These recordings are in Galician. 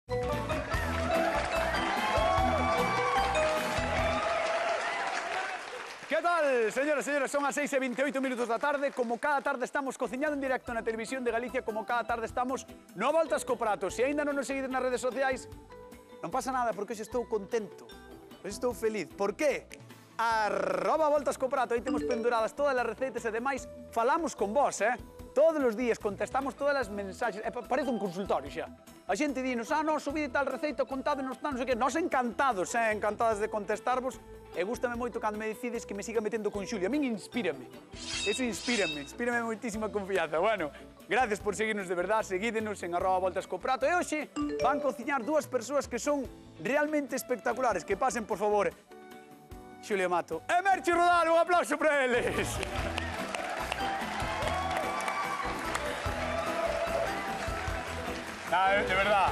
Que tal, señoras e señores? Son as 6:28 da tarde. Como cada tarde estamos cociñando en directo na Televisión de Galicia, como cada tarde estamos no Voltas co Prato. Se aínda non nos seguides nas redes sociais, non pasa nada, porque hoxe estou contento. Hoxe estou feliz. Por qué? @Voltas co Prato. Aí temos penduradas todas as receitas e demais. Falamos con vos, Todos os días contestamos todas as mensaxes. Parece un consultorio xa. A xente dinos, non, subide tal receita, contádenos tal, non sei que. Nós encantados, encantadas de contestarvos. E gústame moito cando me decides que me siga metendo con Xulio. A min inspírame. Eso inspírame moitísima confianza. Bueno, gracias por seguirnos de verdad. Seguídenos en @Voltas co Prato. E hoxe van cociñar dúas persoas que son realmente espectaculares. Que pasen, por favor, Xulio Mato e Merchi Rodal. Un aplauso para eles. De verdad.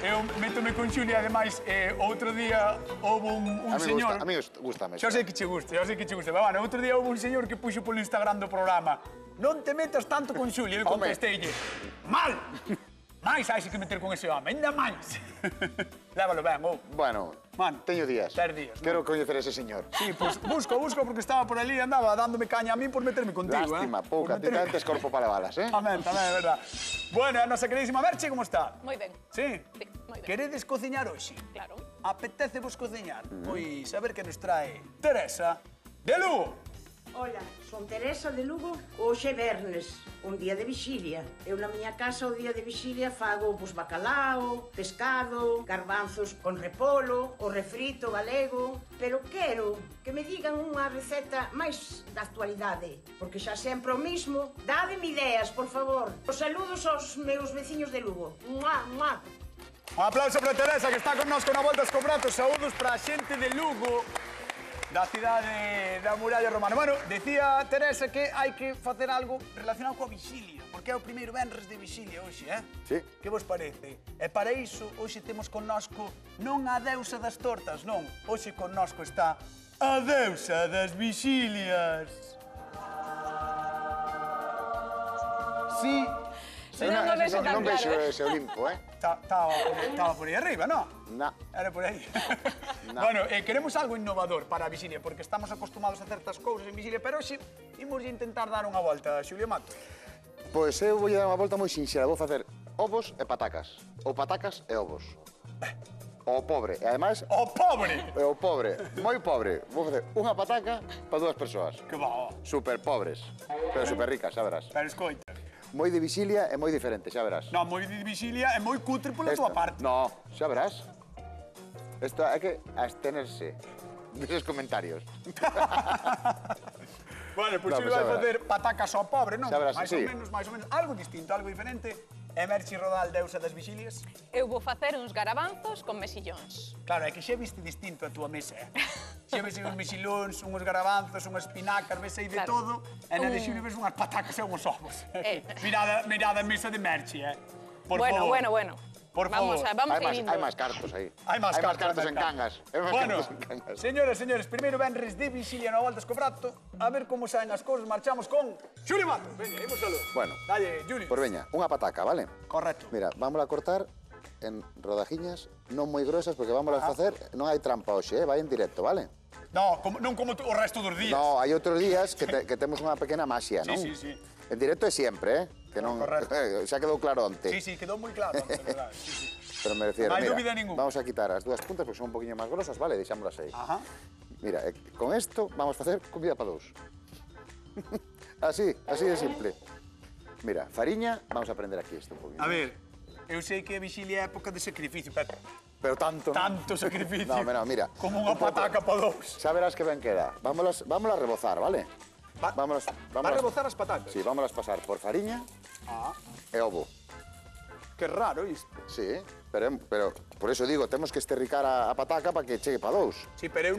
Eu métome con Xulia, ademais, outro día houve un señor... A mí gustame. Xa sei que che guste, Pero, bueno, outro día houve un señor que puxo polo Instagram do programa: non te metas tanto con Xulia. Eu contesteille: mal! Mais hai que meter con ese home, ainda máis. Lévalo ben, Bueno, teño días. Quero coñecer ese señor. Sí, pois busco, porque estaba por ali e andaba dándome caña a min por meterme contigo, Lástima, pouca, ti tantes corpo para balas, Tamén, é verdad. Bueno, a nosa queridísima Merche, como está? Moi ben. Sí? Sí, moi ben. Queredes cociñar hoxe? Claro. Apetece-vos cociñar? Pois a ver que nos trae Teresa de Lugo. Ola, son Teresa de Lugo. Hoxe é vernes, un día de vixilia. Eu na miña casa o día de vixilia fago bacalao, pescado, garbanzos con repolo, o refrito galego. Pero quero que me digan unha receta máis da actualidade, porque xa sempre o mismo. Dádeme ideas, por favor. Os saludos aos meus veciños de Lugo. Mua, mua. Un aplauso para Teresa, que está connosco na Voltas co Prato. Saúdos para a xente de Lugo, da cidade da muralla romana. Bueno, decía Teresa que hai que facer algo relacionado coa vixilia, porque é o primeiro venres de vixilia hoxe, Sí. Que vos parece? E para iso, hoxe temos connosco non a deusa das tortas, non. Hoxe connosco está a deusa das vixilias. Sí. Non o vexo tan Non vexo claro. ese Olimpo, Estaba por aí arriba, non? Na. Era por aí. No. Bueno, queremos algo innovador para a vixilia, porque estamos acostumados a certas cousas en vixilia, pero hoxe imos intentar dar unha volta, Xulio Mato. Pois eu vou dar unha volta moi sinxela. Vou facer ovos e patacas. Ou patacas e ovos. O pobre. E ademais... O pobre! O pobre. Moi pobre. Vou facer unha pataca para dúas persoas. Que va, Super pobres. Pero super ricas, xa verás. pero escoita. Moi de vixilia e moi diferente, xa verás. Non, moi de vixilia e moi cutre pola tua parte. No, xa verás. Isto hai que abstenerse deses comentarios. Bueno, pois No, Xulio pues vai xa facer patacas ao pobre, non? Xa verás, máis sí. ou menos, algo distinto, algo diferente. E Merchi Rodal, deusa das vixilias. Eu vou facer uns garabanzos con mexillóns. Claro, é que xa viste distinto a túa mesa, Xa ves uns mexilóns, uns garabanzos, unhas espinacas, ves aí de todo. E na de Xulio ves unhas patacas e uns ovos. Mirada a mesa de Merchi, Por favor. Bueno. Por Vamos favor. seguindo. Hai máis cartos aí. Hai máis cartos en Cangas. Bueno, señoras e señores, primeiro venres de vixilia no Voltas co Prato. A ver como saen as cousas, marchamos con Xulio Mato. Veña, imos aló. Bueno. Dalle, Xulio. Pois veña, unha pataca, vale? Correcto. Mira, vámola a cortar en rodajiñas non moi grosas, porque vámola a facer, non hai trampa hoxe, vai en directo, vale? No, non como o resto dos días. No, hai outros días que temos unha pequena maxia, non? Sí. En directo é sempre, Que non... Correcto. Xa quedou claro onte. Sí, quedou moi claro, de verdade. Sí. Pero me refiero, Non hai mira, dúbida ninguna. vamos a quitar as dúas puntas porque son un poquinho máis grosas, vale? Deixámolas aí. Ajá. Mira, con esto vamos a facer comida para dous. así de simple. Mira, fariña, vamos a aprender aquí isto un poquinho. A ver, eu sei que a vixilia é época de sacrificio, pero tanto, non? tanto sacrificio. No, mira. Como unha pataca para dous. Xa verás que ben queda. Vámolas a rebozar, vale? Va a rebozar as patatas? Sí, vámolas pasar por fariña e ovo. Que raro isto. Sí, pero por eso digo, temos que esterricar a pataca para que chegue para dous. Sí, pero eu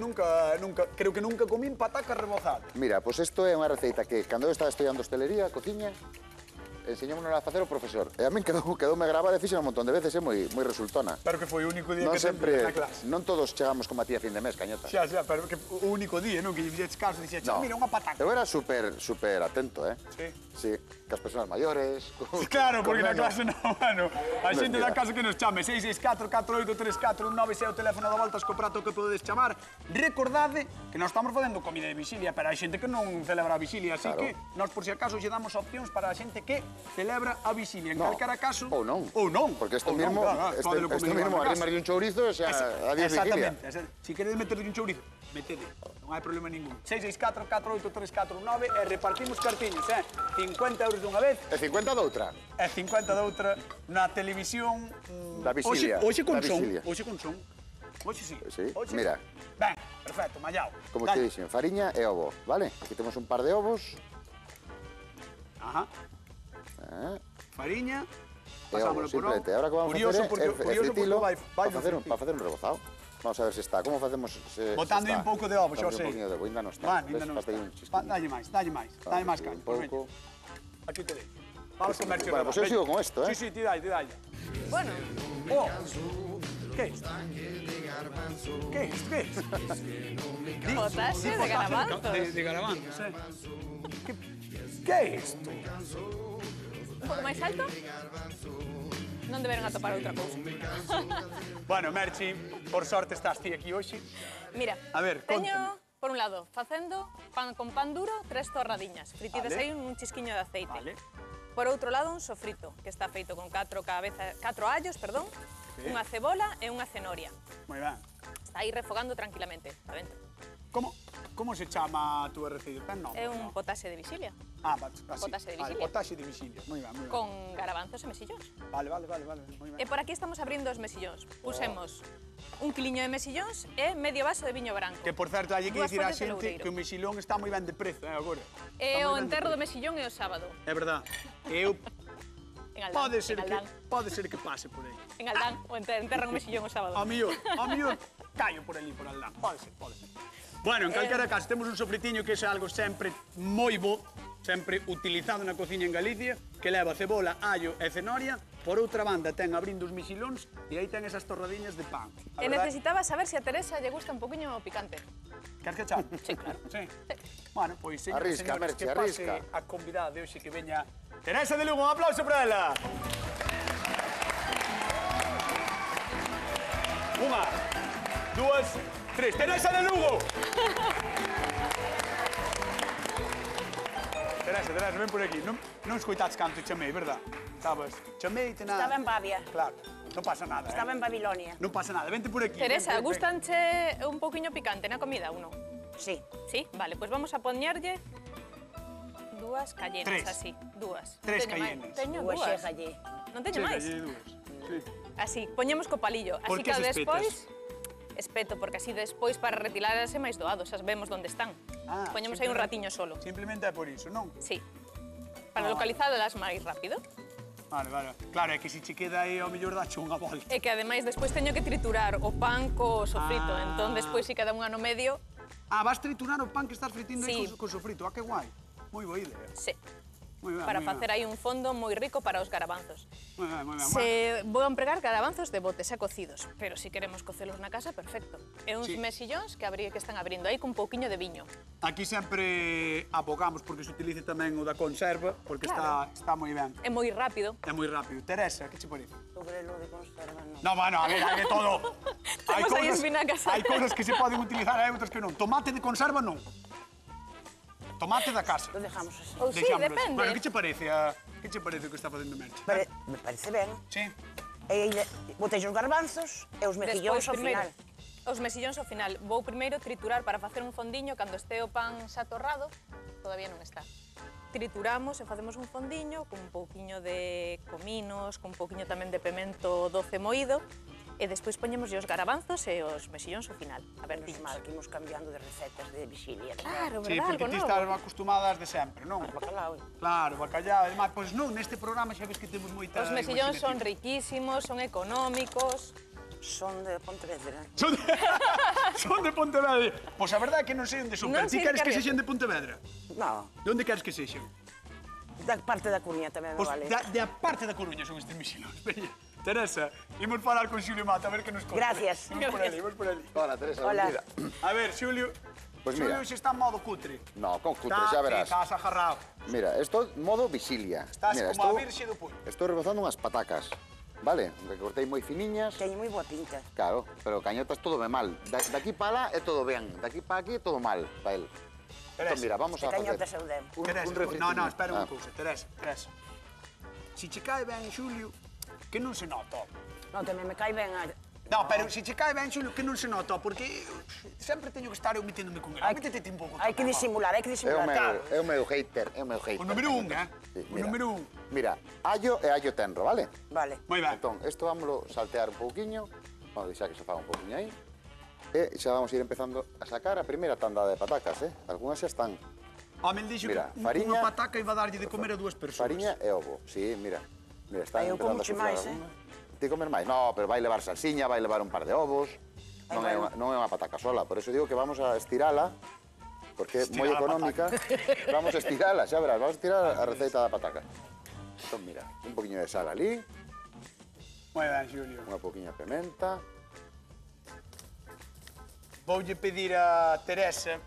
creo que nunca comín patacas rebozadas. Mira, pois isto é unha receita que cando eu estaba estudiando hostelería, cociña, enseñámonos a facer o profesor. E a min quedoume grabada e fixen un montón de veces, é moi resultona. Pero que foi o único día Non que sempre na sempre, clase. non todos chegamos como a ti a fin de mes, cañota. Xa, pero que o único día, non? Que lle fixeches caso, dixeches, mira, unha pataca. Eu era super atento, Sí. Sí, que as persoas maiores... Claro, porque na con menos. clase non, bueno, a xente Mira. da casa que nos chame 664-483419 se é o teléfono da Voltas co Prato que podedes chamar. Recordade que nós estamos facendo comida de vixilia, pero hai xente que non celebra a vixilia, así Claro. que nós por si acaso lle damos opcións para a xente que celebra a vixilia. En No, calquera caso... ou non. Ou non. Porque Ou esto non, mismo, claro, pódelo comer igual na casa. arrimarlle un chourizo, o sea, adiós vigilia. Exactamente. Si queredes meterle un chourizo, metede. Non hai problema ningún. 664-483419 e repartimos cartiños, 50 euros dunha vez E 50 doutra. e 50 doutra na televisión. Da vixilia, Hoxe con da son. vixilia. Hoxe con son. Hoxe sí. Sí, Hoxe mira. Ben, perfecto, mallao. Como Dale. te dixen, fariña e ovo, vale? Aquí temos un par de ovos. Ajá. Fariña. E ovos, simplemente. Ahora que vamos a Curioso facer é fritilo vai para facer un rebozado. Vamos a ver se está. Como facemos se Botando está? un pouco de ovo, xa o Botando sei. un pouquinho de ovo, ainda non está. Van, ainda non Ves, está. falta aí un chisquinho. Dalle máis, dalle máis. Dalle máis caña. Un pouco. Aquí te deixo. Vamos comer Bueno, pues eu sigo con esto, Sí, sí, ti dalle, ti dalle. Bueno, Oh, ¿qué es? ¿Qué es? ¿Qué es? potaxe de garabanzos. De garabanzos, ¿Qué es esto? Un pouco máis alto? Non deberon atopar outra cousa. Bueno, Merchi, por sorte estás ti aquí hoxe. Mira, A ver, teño, por un lado, facendo pan con pan duro, 3 torradiñas, fritidas Vale. aí un chisquiño de aceite. Vale. Por outro lado, un sofrito, que está feito con 4 allos, Sí. unha cebola e unha cenoria. Moi ben. Está aí refogando tranquilamente, adentro. Como se chama a túa receita? Ten nome? É un non? potaxe de vixilia, Ah, así. potaxe de Vale, vixilia. potaxe de vixilia. Moi ben, moi ben. con garabanzos e mesillóns. Vale, moi ben. E por aquí estamos abrindo os mesillóns. Pusemos un quiliño de mesillóns e medio vaso de viño branco. Que, por certo, hai que Dúas dicir á follas de xente loureiro. que o mexilón está moi ben de prezo, agora. E Está o moi ben de enterro do prezo. mesillón é o sábado. É verdad. Eu En Aldán. pode ser en que Aldán. pase por aí. En Aldán, o enterran un mesillón o sábado. A millor caio por ali, por Aldán. Pode ser, pode ser. Bueno, en calquera caso, temos un sofritiño que é algo sempre moi bo, sempre utilizado na cociña en Galicia, que leva cebola, allo e cenoria. Por outra banda, ten abrindo os mexilóns e aí ten esas torradiñas de pan. A E verdade- necesitaba saber se a Teresa lle gusta un poquinho picante. Queres que chame? Sí, claro. Sí. Bueno, pois, señores, Arrisca, señores, Merche, que pase arrisca. a convidada de hoxe que veña Teresa de Lugo. Un aplauso para ela. Unha, dúas, tres. Teresa de Lugo. Teresa, ven por aquí. Non escoitaste canto chamei, verdad? Chamei, te nada. Estaba en Bavia. Claro, non pasa nada. Estaba en Babilonia. Non pasa nada, vente por aquí. Teresa, ven, ven, ven. gustanche un poquinho picante na comida ou non? Sí. Sí? Vale, pois vamos a poñerlle dúas cayenas, Tres. así, dúas. Tres Teño máis. cayenas. Teño Dúas dúas. chega allí. Non teño Sí, máis. allí dúas. Sí. Así, poñemos co palillo. Por Así que que se espetas? despois espeto, porque así despois para retirarse máis doado, xa vemos onde están. Ah, Poñemos aí un simplemente- ratiño solo. Simplemente é por iso, non? Sí. Para localizalas máis rápido. Vale, vale. Claro, é que se che queda aí ao mellor dache unha volta. E que ademais despois teño que triturar o pan co sofrito, Ah. entón despois si cada unha no medio, Ah, vas triturar o pan que estás fritindo aí Sí. co sofrito. Ah, que guai. Moi boa idea. sí, Moi ben, para moi ben. facer aí un fondo moi rico para os garabanzos. Moi ben, moi ben. Se vou empregar garabanzos de botes xa cocidos, pero si queremos cocelos na casa, perfecto. E uns Sí. mesillóns que están abrindo aí cun pouquiño de viño. Aquí sempre abogamos porque se utilice tamén o da conserva, porque Claro. está moi ben. É moi rápido. É moi rápido. Teresa, que che parece? Sobrelo de conserva, non. No, bueno, a ver, hai de todo. Temos aí espinacas. Hai cousas que se poden utilizar, hai outras que non. Tomate de conserva, non. Tomate da casa. Lo dejamos así. Ou sí, Deixámoslo así. depende. Bueno, que che parece? Que che parece o que está facendo Merche? Me parece ben. Sí. E aí botei os garbanzos e os mejillóns ao primeiro, final. os mesillóns ao final. Vou primeiro triturar para facer un fondiño cando este o pan xa torrado, todavía non está. Trituramos e facemos un fondiño con un pouquiño de cominos, con un pouquiño tamén de pemento doce moído, e despois poñemos os garabanzos e os mesillóns ao final. A ver, Menos mal que imos cambiando de recetas de vixilia. Claro, Sí, verdad, porque algo ti novo. estás acostumadas de sempre, non? Bacalao. Claro, bacallao, además, pois non, neste programa xa ves que temos moita Os mesillóns son imaginación. riquísimos, son económicos. Son de Pontevedra. Son de Pontevedra. Pois a verdade é que non sei onde son, Non pero ti sei queres de que que sexen de Pontevedra? No, De onde queres que sexen? da parte da Coruña tamén me Pois vale. de a parte da Coruña son estes mexilóns. Veña, Teresa, imos falar con Xulio Mata, a ver que nos conta. Gracias. Imos por ali, imos por ali. Hola, Teresa, Hola. benvida. A ver, Xulio, Pues mira. Xulio xe está en modo cutre. No, con cutre, xa verás. Estás agarrado. Mira, esto modo visilia. Estás Mira, como a virxe do puño. estou rebozando unhas patacas, vale? Que cortei moi finiñas. Teño moi boa pinta. Claro, pero cañotas todo ben mal. Daqui para lá é todo ben, daqui para aquí é todo mal, para el. Teresa, Entón, mira, vamos a cañotas facer eu den. Teresa, refritinho. no, espera unha Ah. cousa, Teresa. Si che cae ben, Xulio, que non se nota. Non, tamén me cae ben a... No, pero si che cae ben, Xulio, que non se nota, porque sempre teño que estar eu meténdome con ele. Métete ti un pouco. Hai que disimular, hai que disimular. É o meu hater, é o meu hater. O número un, Sí, O mira. número un. Mira, allo e allo tenro, vale? Vale. Moi ben. Entón, isto vámoslo saltear un pouquiño. Vamos a deixar que se faga un pouquiño aí. E xa vamos a ir empezando a sacar a primeira tanda de patacas, Algúnas xa están. Home, el dixo Mira, que fariña- unha pataca iba a darlle de comer a dúas persoas. Fariña e ovo. Sí, mira. Mira, están Aí eu empezando como a che sufrar máis, alguna. Ti comer máis? No, pero vai levar salsiña, vai levar un par de ovos. Non é, bueno. non é unha pataca sola, por eso digo que vamos a estirala, porque é moi Estirar a económica. Vamos a estirala, xa verás, vamos a estirar a receita da pataca. Entón, mira, un poquinho de sal ali, Moi ben, Xulio. unha poquinha de pimenta. Voulle pedir a Teresa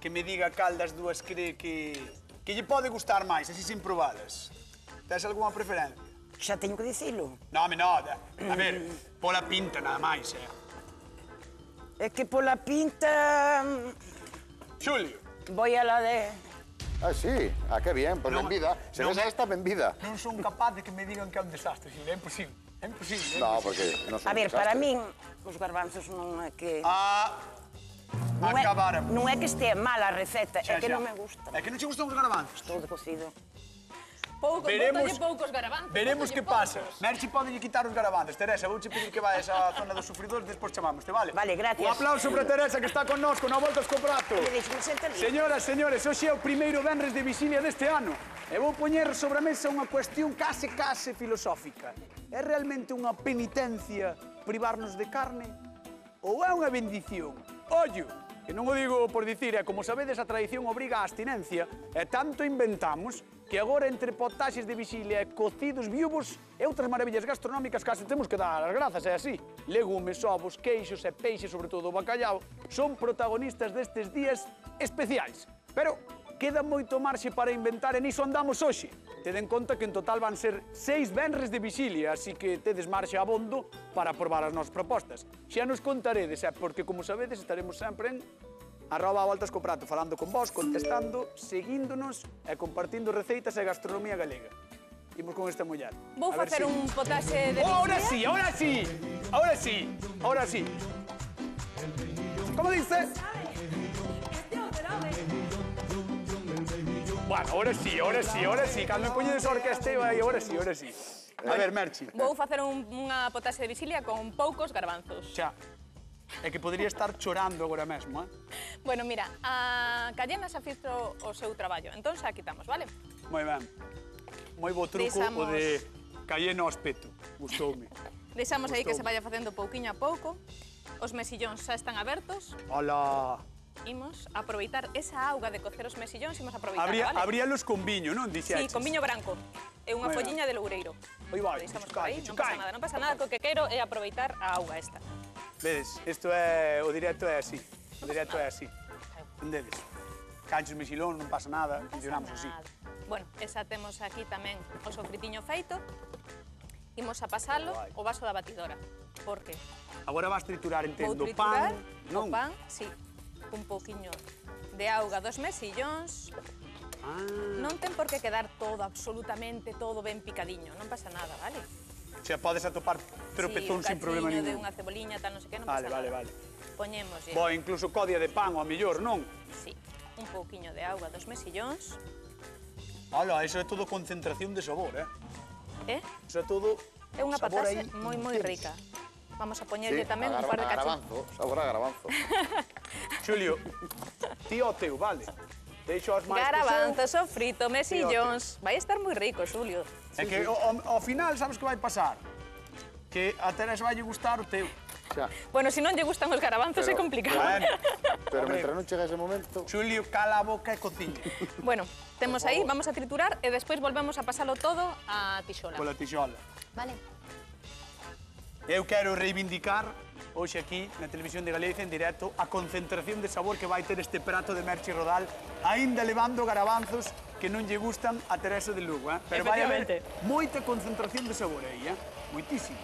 que me diga cal das dúas cree que lle pode gustar máis, así sin probadas. Tes algunha preferencia? Xa teño que dicilo. No, home, no. A ver, pola pinta nada máis, É que pola pinta... Xulio, Voy a la de... Ah, sí, que bien, pues Non- benvida. Se non ves a é- esta, benvida. non son capaz de que me digan que é un desastre, Xulio. É imposible. É imposible. No, porque non son A ver, desastre. para min, os garbanzos non é que... Acabáramos. Non é que estea mala a receta, Xa, é que xa. non me gusta. É que non che gustan os garabanzos. Todo cocido. Veremos- Bótalle poucos garabanzos. Veremos bótalle que pasa. poucos. Merchi podelle quitar os garabanzos. Teresa, vouche pedir que vayas á zona dos sufridores, despois chamámoste, vale? Vale, gracias. Un aplauso para Teresa, que está con nós, con a voltas co prato. Me deixe, me senta ali. Señoras, señores, hoxe é o primeiro venres de vixilia deste ano. E vou poñer sobre a mesa unha cuestión case filosófica. É realmente unha penitencia privarnos de carne? Ou é unha bendición? Ollo, que non o digo por dicir, como sabedes, a tradición obriga á abstinencia, e tanto inventamos que agora entre potaxes de vixilia e cocidos viúvos e outras maravillas gastronómicas case temos que dar as grazas, é así. Legumes, ovos, queixos e peixes, sobre todo o bacallao, son protagonistas destes días especiais. Pero queda moito marxe para inventar e niso andamos hoxe. Tede en conta que en total van ser 6 venres de vixilia, así que tedes marxe abondo para probar as nosas propostas. Xa nos contaredes, porque como sabedes estaremos sempre en @voltascoprato, falando con vos, contestando, seguíndonos e compartindo receitas e gastronomía galega. Imos con esta muller. Vou A ver facer si- un potaxe de Oh, ahora vixilia. sí, ahora sí, ahora sí, ahora sí. ¿Cómo dice? Bueno, ahora sí, ahora sí, ahora sí. Cando me poñedes a orquesteo aí, ahora sí, ahora sí. A ver, Merchi. Vou facer unha potaxe de vixilia con poucos garbanzos. Xa, é que podría estar chorando agora mesmo, Bueno, mira, a Cayena xa fixo o seu traballo, entón xa quitamos, vale? Moi ben. Moi bo truco o Deixamos- de Cayena ao espeto. Gustoume. Deixamos aí que se Gustoume. vaya facendo pouquiño a pouco. Os mesillóns xa están abertos. Hola. Imos aproveitar esa auga de cocer os mesillóns, imos aproveitar, Habría, vale? habríalos con viño, non? Sí, Dixeches. con viño branco. E unha Moi ben. folliña de loureiro. Aí vai, Deixamos por chucai, aí, non chucai. pasa nada, non pasa nada, co que quero é aproveitar a auga esta. Vedes, isto é... O directo é así. O directo é así. Entendedes? Canchos mexilón, non pasa nada, funcionamos así. Nada. Bueno, esa temos aquí tamén o sofritiño feito. Imos a pasalo o vaso da batidora. Por que? Agora vas triturar, Vou entendo, triturar pan, o non? pan, sí, un pouquiño de auga dos mesillóns. Ah, Non ten por que quedar todo, absolutamente todo ben picadiño, non pasa nada, vale? o sea, podes atopar tropezón sin problema de ningún. unha ceboliña, tal, non sei que, non Vale, pasa vale, nada. vale. Poñémoslle, Bo, incluso codia de pan, ao mellor, non? sí, un pouquiño de auga dos mesillóns, Ola, iso é todo concentración de sabor, e Iso é todo é unha sabor pataxe aí moi, moi intenso. rica. Vamos a poñerlle tamén un a par de cachos. garabanzo, sabor a garabanzo. Xulio, ti o teu, vale? Deixo as máis Garabanzo, sofrito, mesillóns. Vai estar moi rico, Xulio. É que ao final, sabes que vai pasar? Que a Teresa vai lle gustar o teu. Xa. Bueno, se non lle gustan os garabanzos é Pero- complicado. Bueno, Pero Hombre. mentre non chega ese momento... Xulio, cala a boca e cociña. Bueno, temos aí, vamos a triturar e despois volvemos a pasalo todo a tixola. Pola tixola. Vale. Eu quero reivindicar hoxe aquí na Televisión de Galicia en directo a concentración de sabor que vai ter este prato de Merchi Rodal, aínda levando garabanzos que non lle gustan a Teresa de Lugo, pero vai haber moita concentración de sabor aí, moitísimo.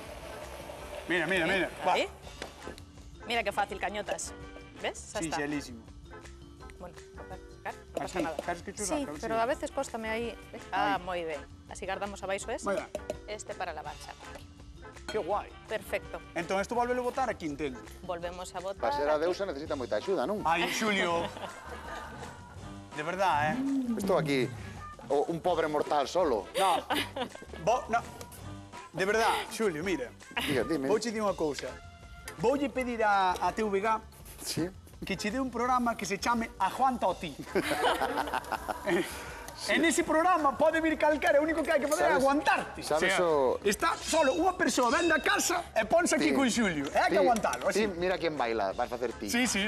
Mira, mira, mira. Aí. Mira que fácil, cañotas. Ves? Xa Sí, está. xelísimo. Bueno, sacar, non pasa Así, nada. queres que chu Sí, saca? pero a veces cóstame aí. Ah, moi ben. Así guardamos abaixo ese. Moi ben. Este para lavar xa. Que guai. Perfecto. Entón, isto volvelo botar aquí, entendo. Volvemos a botar. Para ser a aquí. deusa necesita moita axuda, non? Ai, Xulio. De verdad, Estou aquí, un pobre mortal solo. No. No. De verdad, Xulio, mira. Diga, dime. Vouche dir unha cousa. Voulle pedir a TVG Sí? que che dé un programa que se chame Aguanta o ti. En ese programa pode vir calquera, o único que hai que fazer é Sabes- aguantarte. sabes o- Está solo unha persoa ven da casa e ponse aquí Sí. con Xulio. E hai que aguantalo, así. Sí, mira quen baila, vas facer ti. Sí, sí.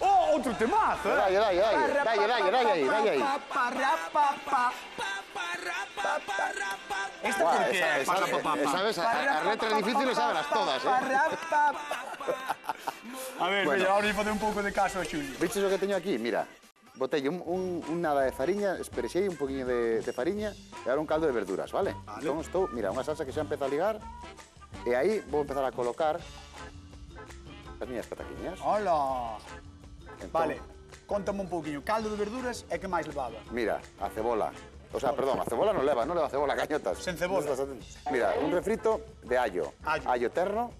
Oh, outro temazo, Dalle, dalle, dalle, dalle aí. Esta Buah, por qué? sabes, as letras difíciles sabenlas todas, A ver, Bueno. veña, ahora facer un pouco de caso a Xulio. Viches o que teño aquí? Mira, botelle un nada de fariña, esperexei un poquinho de fariña e ahora un caldo de verduras, vale? Vale. Entón estou, mira, unha salsa que xa empeza a ligar e aí vou empezar a colocar as miñas pataquiñas. Hola. Entón, Vale, contame un pouquiño. Caldo de verduras e que máis levaba? Mira, a cebola. O sea, perdón, a cebola non leva cebola, cañotas. Sen cebola. Mira, un refrito de allo. Allo. Terno.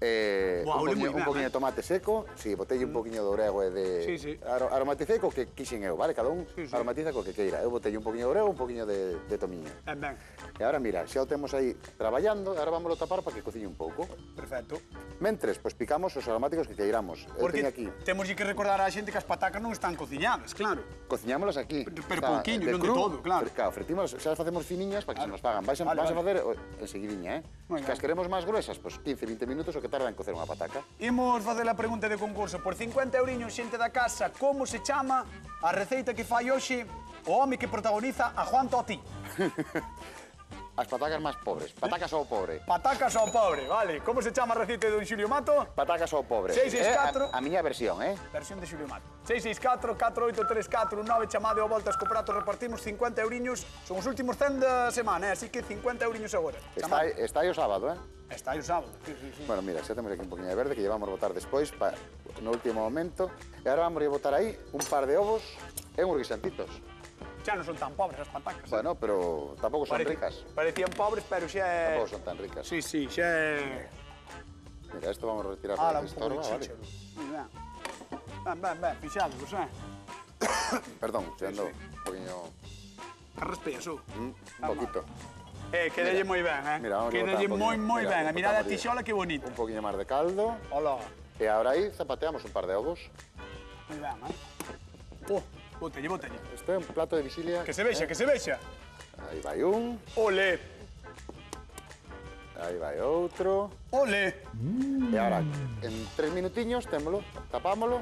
Buah, ole moi un ben, poquinho de tomate seco, si, botelle un poquinho de orego e de... Sí, sí. Aromaticei co que quixen eu, vale? Cada un Sí, sí. aromatiza co que queira. Eu botelle un poquinho de orego, un poquinho de tomiño. Ben, E agora, mira, xa o temos aí traballando, agora vámoslo tapar para que cociñe un pouco. perfecto. Mentres, pois picamos os aromáticos que queiramos. Eu Porque teño aquí, temos que recordar á xente que as patacas non están cociñadas, claro. cociñámolas aquí. Pero pouquiño, non de todo, claro. Claro, fritímolas, xa as facemos finiñas para que se nos pagan. Vais a Vale, facer enseguidiña, Moi Que ben. as queremos máis gruesas, pois 15-20 minutos o que tarda en cocer unha pataca. Imos facer a pregunta de concurso. Por 50 euriños, xente da casa, como se chama a receita que fai hoxe o home que protagoniza a Juan Toti? As patacas máis pobres, patacas ao pobre. Patacas ao pobre, vale. Como se chama a receita de don Xulio Mato? Patacas ao pobre. 664. A miña versión, Versión de Xulio Mato. 664-483419, chamade ao voltas co prato, repartimos 50 euriños. Son os últimos 100 da semana, así que 50 euriños agora. Está aí o sábado, Está aí o sábado. Sí, sí, sí. Bueno, mira, xa temos aquí un poquinho de verde que llevamos a botar despois no último momento. E agora vamos a botar aí un par de ovos e uns guisantitos. Xa non son tan pobres as patacas. Bueno, pero tampouco son ricas. Parecían pobres, pero xa é... Tampouco son tan ricas. Sí, sí, xa é... Mira, esto vamos a retirar Ala, para un que pouco de estorba, vale? chícharo. Moi ben. Ben, fixados, Perdón, se ando un poquinho... Carraspeas, un poquito. Quédalle moi ben, Mira, vamos a Quédalle botar un moi, poquinho. moi Mira, ben. A mirada a botamos tixola, que bonito. Un poquinho máis de caldo. Hola. E agora aí zapateamos un par de ovos. Moi ben, bótalle. Isto é un plato de visilia. Que se vexa, que se vexa. Aí vai un, Ole, aí vai outro. ole. E agora, en 3 minutiños, témolo, tapámolo.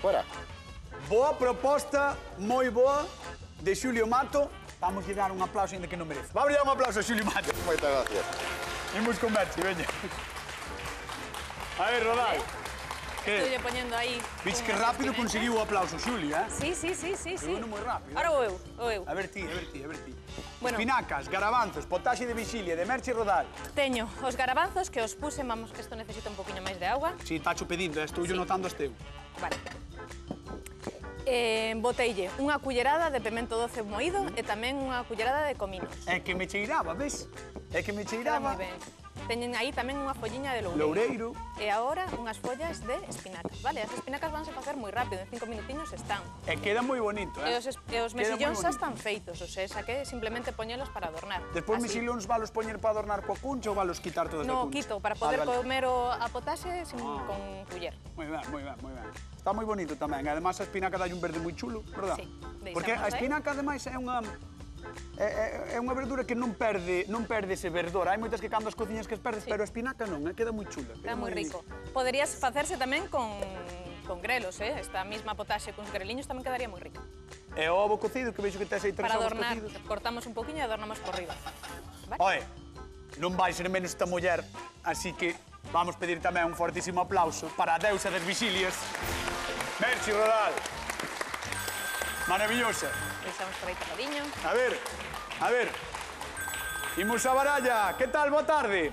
Fuera. Boa proposta, moi boa, de Xulio Mato. Vamos lle dar un aplauso ainda que non merece. Vamos dar un aplauso a Xulio Mato. Moitas gracias. Imos con Merchi, veña. A ver, Rodal. Estou Que? poñendo aí... Viste que unhas rápido espinetas. conseguiu o aplauso, Xulio, Sí. Bueno, moi rápido. Ahora o eu. A ver ti. Bueno. Espinacas, garabanzos, potaxe de vixilia, de Merchi Rodal. Teño os garabanzos que os puse, vamos, que isto necesita un poquinho máis de agua. Si, tacho pedindo, estou yo Sí. notando este. Vale. Boteille unha cullerada de pemento doce moído e tamén unha cullerada de cominos. É que me cheiraba, ves? É que me Queda cheiraba. moi ben. Teñen aí tamén unha folliña de loureiro. Loureiro. E agora unhas follas de espinacas, vale? As espinacas vanse facer moi rápido, en 5 minutiños están. E queda moi bonito, E os Queda mexillóns moi xa bonito. están feitos, o sea, xa que simplemente poñelos para adornar. Despois Así. mexilóns valos poñer para adornar coa cuncha ou valos quitar todas da No, cuncha? quito, para poder Vale. comer a potaxe con culler. Moi ben. Está moi bonito tamén. Ademais, a espinaca dai un verde moi chulo, verdad? Sí, deixamos Porque a aí. espinaca, ademais, é unha... É unha verdura que non perde ese verdor. Hai moitas que cando as cociñas que as perdes, Sí. pero a espinaca non, queda moi chula. Está moi rico. Poderías facerse tamén con grelos, Esta mesma potaxe con greliños tamén quedaría moi rica. E o ovo cocido, que vexo que tes aí 3 Para ovos adornar, cocidos. cortamos un poquinho e adornamos por riba. Vale? Oe, non vai ser menos esta muller, así que vamos pedir tamén un fortísimo aplauso para a deusa das Vixilias, Merchi Rodal. Maravillosa. Deixamos por aí tapadiño. A ver. Imos a baralla. Que tal? Boa tarde.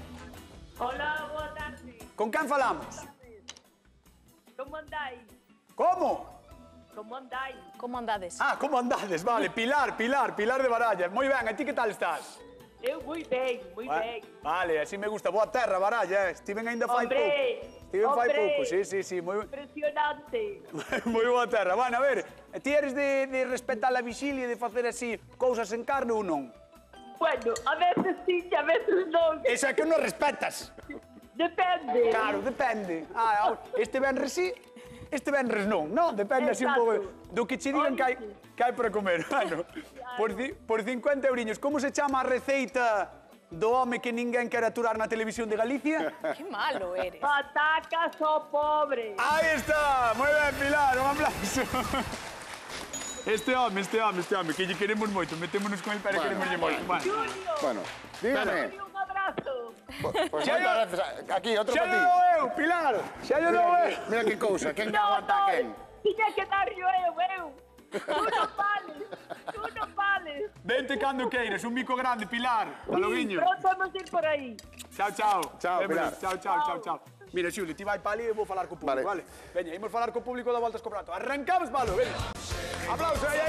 Hola, boa tarde. Con quen falamos? Como andáis? Como? Como andáis? Como andades? Ah, como andades, vale. Pilar de baralla. Moi ben, a ti que tal estás? Eu moi ben, moi ben. Vale, así me gusta. Boa terra, baralla. Estiven ainda fai pouco. Estiven fai pouco, sí. Moi Impresionante. boa terra. Bueno, a ver, ti eres de respetar a vixilia e de facer así cousas en carne ou non? Bueno, a veces sí e a veces non. Eso é que non respetas. Depende. Claro, depende. Este venres sí, este venres non, non? Depende así un pouco do que che digan que hai para comer. Bueno, por 50 euriños, como se chama a receita do home que ninguén quere aturar na televisión de Galicia? Que malo eres. Patacas ao pobre. Aí está, moi ben, Pilar, un aplauso. Este home, que lle queremos moito, metémonos con el para queremos moito. Julio. Bueno, dígame. Un abrazo. Pues moitas gracias. Aquí, outro Xa para lle ti. dou eu, Pilar, xa lle dou eu. Mira que cousa, quen No, aguanta a quen? tiña que dar eu. Tú non vales. Vente cando queiras, un mico grande, Pilar. Paloguiño. Pronto vamos ir por aí. Chao. Chao, Vémonos. Pilar. Chao. Mira, Xulio, ti vai para ali e vou falar co público, vale? Veña, imos falar co público da Voltas co Prato. Arrancamos, Palo, veña. Aplauso, aí.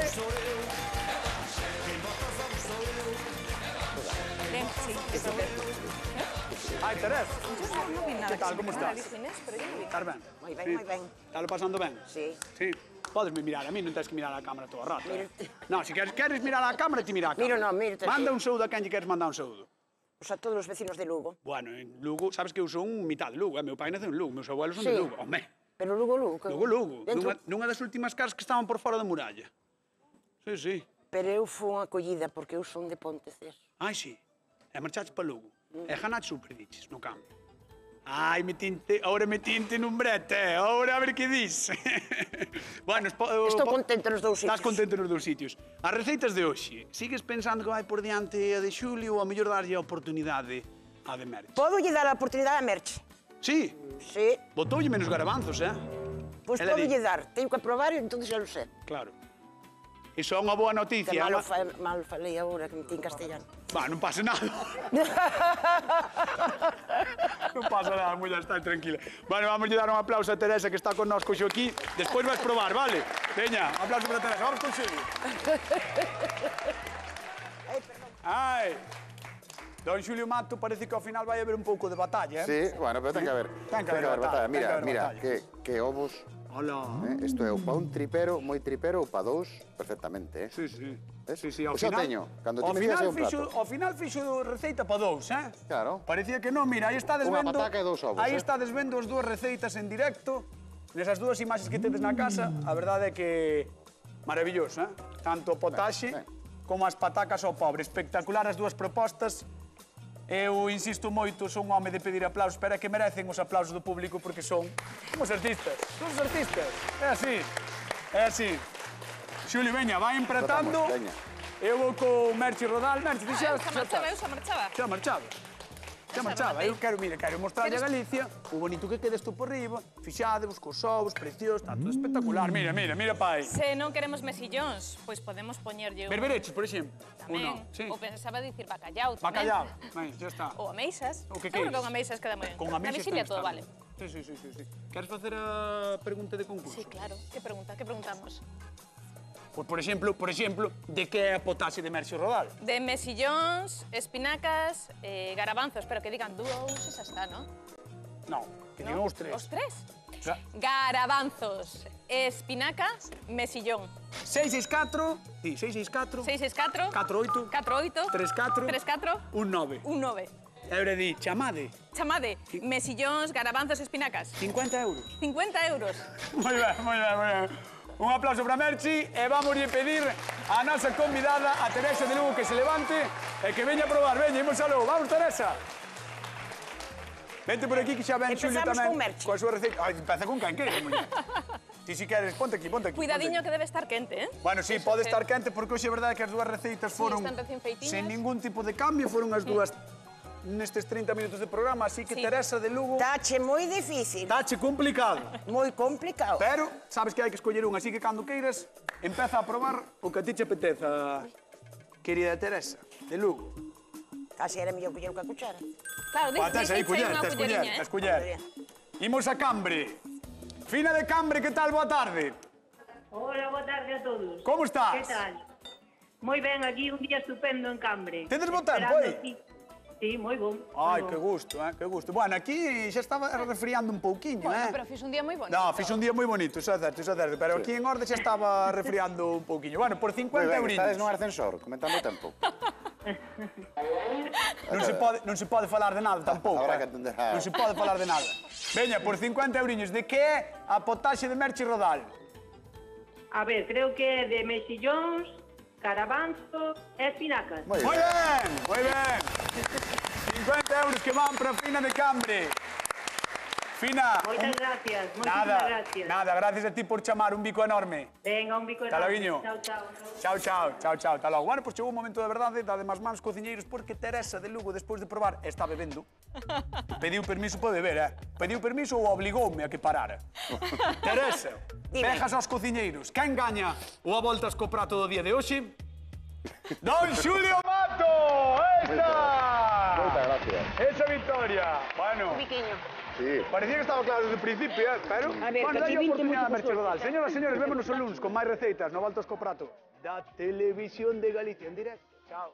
Ven, sí, eso ven. Ai, Teresa. No vi nada. Que tal, como estás? Dijo Inés, pero yo no vi. Estás ben? Moi ben, Sí. moi ben. Estás pasando ben? Sí. Sí. Podesme mirar a mí, non tens que mirar a cámara todo o rato. Mírate. No, se queres mirar a cámara, ti mira a cámara. Miro, no, mírate. Manda un saúdo a quen lle queres mandar un saúdo. Pois a todos os vecinos de Lugo. Bueno, en Lugo, sabes que eu son mitad de Lugo, meu pai nace en Lugo, meus abuelos son de Sí. Lugo. Home, Pero Lugo. Lugo. Dentro... Nunha das últimas casas que estaban por fora da muralla. Sí. Pero eu fui acollida porque eu son de Ponteceso. Ai, sí. E marchaches para Lugo. E ganaches ou perdiches no cambio. Ai, ahora metinte nun brete, ahora a ver que dis. Bueno, Estou contento nos dous sitios. Estás contento nos dous sitios. As receitas de hoxe, sigues pensando que vai por diante a de Xulio ou a mellor darlle a oportunidade a de Merche? Podo lle dar a oportunidade a Merche? Sí, Sí. botoulle menos garabanzos, Pois Ela podo di- lle dar. Teño que aprobar e entón xa lo sé. Claro. Iso é unha boa Que noticia. mal falei agora que me tin castellano. Va, non pasa nada. Non pasa nada, muller, está tranquila. Bueno, vamos a dar un aplauso a Teresa que está con nós coxo aquí. Despois vas probar, vale? Veña, un aplauso para Teresa. Vamos con Xulio. Ai. Don Xulio Mato parece que ao final vai haber un pouco de batalla, Sí, bueno, pero ten que haber. Ten que haber batalla, ten que haber Mira, batalla. que ovos. Hola. Isto é pa un tripero, moi tripero, ou pa dous, perfectamente, Sí. Sí, ao Pois xa final... teño, cando ao ti me digas final é un prato. Ao final fixo receita para dous, Claro. Parecía que non, mira, aí estades Unha vendo... pataca e dous ovos, Aí estades vendo as dúas receitas en directo, nesas dúas imaxes que tedes na casa, a verdade é que maravilloso, Tanto o potaxe Ben. como as patacas ao pobre. Espectacular as dúas propostas. Eu insisto moito, son un home de pedir aplausos, pero é que merecen os aplausos do público porque son os artistas. Son os artistas. É así. Xulio, veña, vai empratando. Empratamos, veña. Eu vou co Merchi Rodal. Merchi, Xa marchaba. Xa marchaba. Eu quero mostrarlle a Galicia o bonito que quedes tú por riba, fixadevos, cos ovos, preciosos, está todo espectacular. Mira, pai. Se non queremos mesillóns, pois podemos poñerlle un... Berbereches, por exemplo. Tamén. Sí. Ou pensaba dicir bacallau tamén. Bacallao. Vai, xa está. Ou ameixas. O que Seguro queires. que con ameixas queda moi ben. Con Na ameixas vixilia ten que todo estar vale. ben. Sí. Queres facer a pregunta de concurso? Sí, claro. Que preguntamos? Pois, por exemplo, de que é a potaxe de Merchi Rodal? De mesillóns, espinacas, garabanzos, pero que digan dous, esa está, non? Non, que digan os tres. Os tres? O sea, Garabanzos, espinacas, mesillón. 664, sí, 664, 664, 48, 48, 34, 34, 19. 19. E ahora di, chamade, Chamade, mesillóns, garabanzos, espinacas. 50 euros. 50 euros. Moi ben. Un aplauso para Merchi e vamos a pedir a nosa convidada, a Teresa de Lugo, que se levante e que veña a probar. Veña, imos a Lugo. Vamos, Teresa. Vente por aquí que xa ven Xulio Empezamos tamén. con Merchi. Coa súa receita. Ai, empeza con quen queres, muller. Ti si queres, ponte aquí. Cuidadiño que debe estar quente, Bueno, sí, pode estar quente porque hoxe é verdade que as dúas receitas foron están recién feitiñas. sen ningún tipo de cambio, foron as dúas nestes 30 minutos de programa, así que Sí. Teresa de Lugo, Tache moi difícil, tache complicado. moi complicado. Pero sabes que hai que escoller un, así que cando queiras, empeza a probar o que a ti che apeteza, querida Teresa de Lugo. Casi era mellor coller coa cuchara. Claro, Tes aí culler, tes culler, tes culler. Imos a Cambre. Fina de Cambre, que tal? Boa tarde. Hola, boa tarde a todos. Como estás? Que tal? Moi ben, aquí un día estupendo en Cambre. Tedes bo tempo Esperando aí? aquí. Sí, moi bon. Ai, moi que bon. gusto, que gusto. Bueno, aquí xa estaba refriando un pouquiño, Bueno, pero fiz un día moi bonito. No, fixe un día moi bonito, xa é certo, pero aquí en Orde xa estaba refriando un pouquiño. Bueno, por 50 Moi ben, eurinhos. estades nun ascensor, comentando o tempo. Non se pode falar de nada tampouco. Habrá que atender a- Non se pode falar de nada. Veña, por 50 eurinhos, de que é a potaxe de Merche Rodal? A ver, creo que é de mexillóns, carabanzo e espinacas. Moi Moi ben. ben, moi ben. 50 euros que van para Fina de Cambre. Fina, Moitas gracias, nada, moitísimas gracias. nada, gracias a ti por chamar, un bico enorme. Venga, un bico Hasta enorme. logo, Chao, chao. Chao, chao, chao, chao, ata logo. Bueno, pois chegou o momento da verdade, dade máis mans cociñeiros, porque Teresa de Lugo, despois de probar, está bebendo. Pediu permiso para beber, Pediu permiso ou obligoume a que parara. Teresa, vejas aos cociñeiros. Quen gaña o a voltas co prato do día de hoxe? Don Xulio Mato! Esta! Moitas gracias. Esa victoria. Bueno, Biquiño. Sí. parecía que estaba claro desde o principio, pero... A ver, bueno, que aquí dalle a 20 oportunidade a moitos Merche Rodal. gustos. Señoras e señores, vémonos o luns con máis receitas no Voltas co Prato da Televisión de Galicia en directo. Chao.